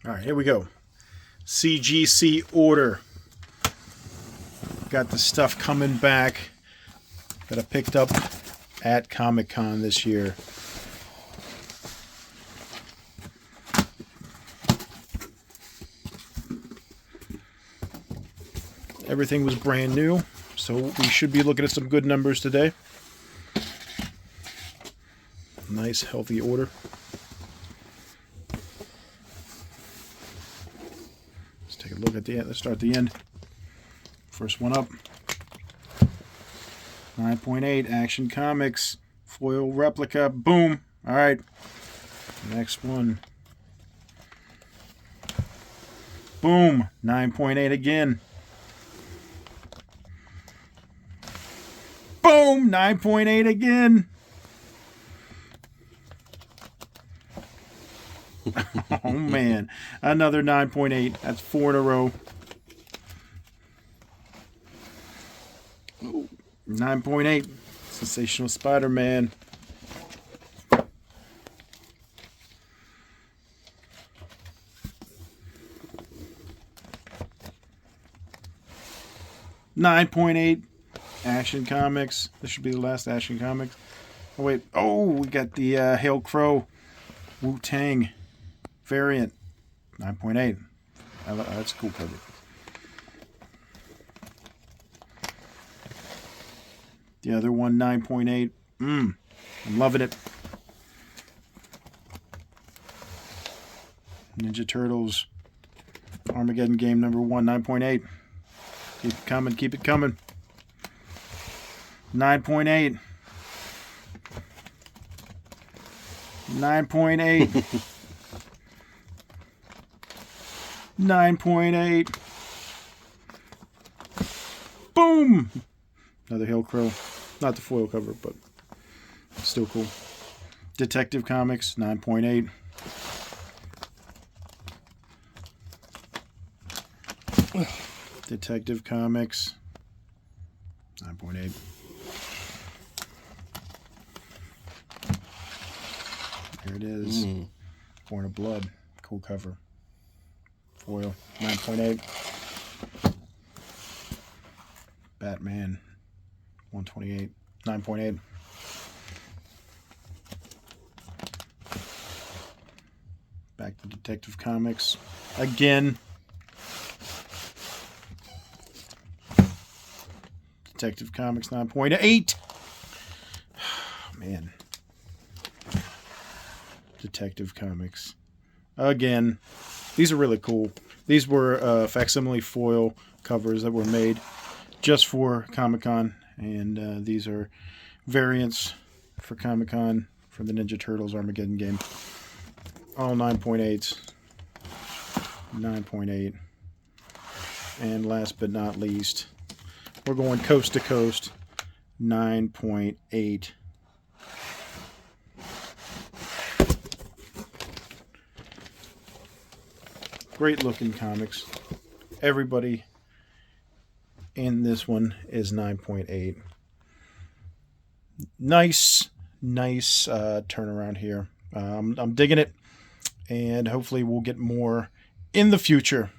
All right, here we go. CGC order. Got the stuff coming back that I picked up at Comic-Con this year. Everything was brand new, so we should be looking at some good numbers today. Nice, healthy order. Let's take a look at the end. Let's start at the end. First one up. 9.8 Action Comics foil replica. Boom. All right. Next one. Boom. 9.8 again. Boom. 9.8 again. Oh man, another 9.8. That's 4 in a row. 9.8. Sensational Spider-Man. $9.8 Action Comics. This should be the last Action Comics. Oh wait. Oh, we got the Hail Crow Wu-Tang variant. 9.8. That's a cool cover. The other one, 9.8. I'm loving it. Ninja Turtles Armageddon Game number 1, 9.8. Keep it coming, keep it coming. 9.8. 9.8. 9.8. Boom! Another Hail Crow. Not the foil cover, but still cool. Detective Comics, 9.8. Detective Comics, 9.8. Here it is. Born of Blood. Cool cover. Foil, 9.8. Batman, 128, 9.8. Back to Detective Comics. Again. Detective Comics, 9.8. Man. Detective Comics. Again. These are really cool. These were facsimile foil covers that were made just for Comic-Con. And these are variants for Comic-Con for the Ninja Turtles Armageddon game. All 9.8s. 9.8. And last but not least, we're going coast to coast. 9.8. Great looking comics. Everybody in this one is 9.8. Nice turnaround here. I'm digging it, and hopefully we'll get more in the future.